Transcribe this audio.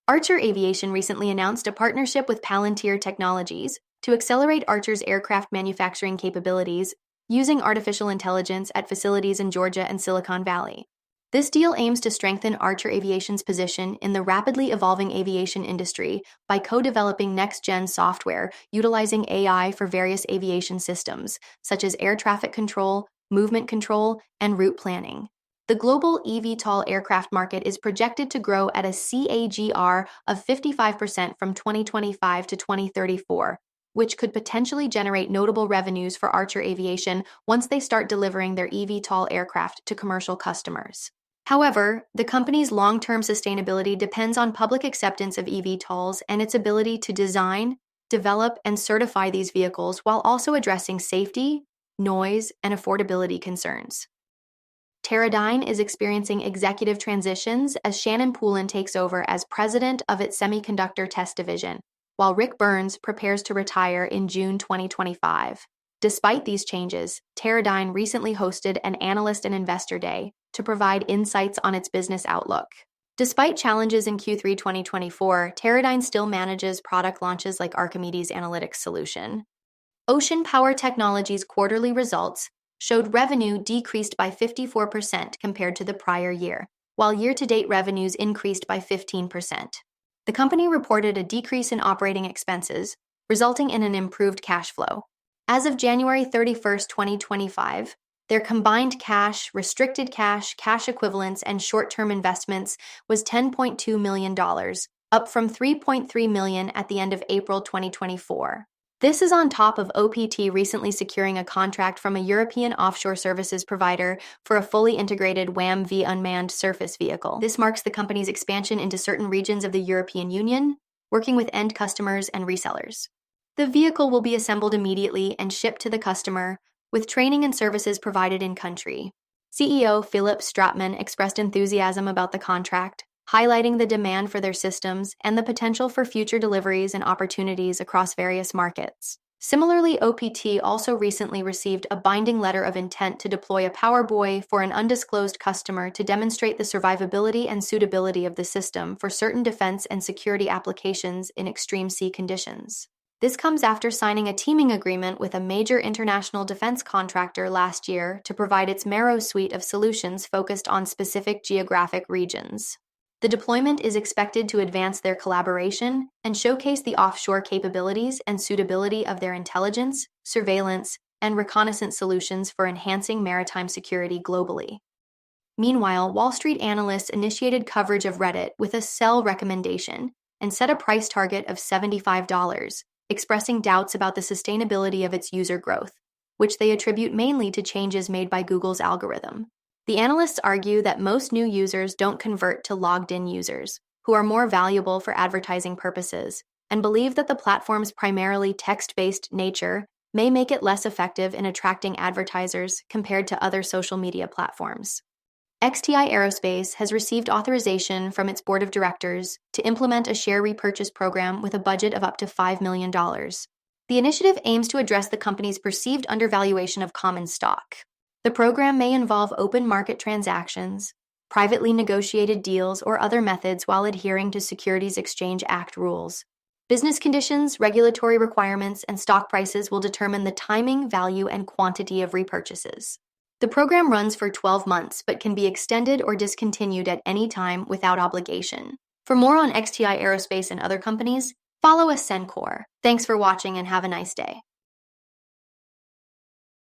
Archer Aviation recently announced a partnership with Palantir Technologies to accelerate Archer's aircraft manufacturing capabilities using artificial intelligence at facilities in Georgia and Silicon Valley. This deal aims to strengthen Archer Aviation's position in the rapidly evolving aviation industry by co-developing next-gen software utilizing AI for various aviation systems, such as air traffic control, movement control, and route planning. The global eVTOL aircraft market is projected to grow at a CAGR of 55% from 2025 to 2034, which could potentially generate notable revenues for Archer Aviation once they start delivering their eVTOL aircraft to commercial customers. However, the company's long-term sustainability depends on public acceptance of eVTOLs and its ability to design, develop, and certify these vehicles while also addressing safety, noise, and affordability concerns. Teradyne is experiencing executive transitions as Shannon Poulin takes over as president of its semiconductor test division, while Rick Burns prepares to retire in June 2025. Despite these changes, Teradyne recently hosted an Analyst and Investor Day to provide insights on its business outlook. Despite challenges in Q3 2024, Teradyne still manages product launches like Archimedes Analytics Solution. Ocean Power Technologies' quarterly results showed revenue decreased by 54% compared to the prior year, while year-to-date revenues increased by 15%. The company reported a decrease in operating expenses, resulting in an improved cash flow. As of January 31, 2025, their combined cash, restricted cash, cash equivalents, and short-term investments was $10.2 million, up from $3.3 million at the end of April 2024. This is on top of OPTT recently securing a contract from a European offshore services provider for a fully integrated WAM-V unmanned surface vehicle. This marks the company's expansion into certain regions of the European Union, working with end customers and resellers. The vehicle will be assembled immediately and shipped to the customer, with training and services provided in country. CEO Philip Stratman expressed enthusiasm about the contract, highlighting the demand for their systems and the potential for future deliveries and opportunities across various markets. Similarly, OPTT also recently received a binding letter of intent to deploy a powerbuoy for an undisclosed customer to demonstrate the survivability and suitability of the system for certain defense and security applications in extreme sea conditions. This comes after signing a teaming agreement with a major international defense contractor last year to provide its Mero suite of solutions focused on specific geographic regions. The deployment is expected to advance their collaboration and showcase the offshore capabilities and suitability of their intelligence, surveillance, and reconnaissance solutions for enhancing maritime security globally. Meanwhile, Wall Street analysts initiated coverage of Reddit with a sell recommendation and set a price target of $75, expressing doubts about the sustainability of its user growth, which they attribute mainly to changes made by Google's algorithm. The analysts argue that most new users don't convert to logged-in users, who are more valuable for advertising purposes, and believe that the platform's primarily text-based nature may make it less effective in attracting advertisers compared to other social media platforms. XTI Aerospace has received authorization from its board of directors to implement a share repurchase program with a budget of up to $5 million. The initiative aims to address the company's perceived undervaluation of common stock. The program may involve open market transactions, privately negotiated deals, or other methods while adhering to Securities Exchange Act rules. Business conditions, regulatory requirements, and stock prices will determine the timing, value, and quantity of repurchases. The program runs for 12 months but can be extended or discontinued at any time without obligation. For more on XTI Aerospace and other companies, follow Ascencore. Thanks for watching and have a nice day.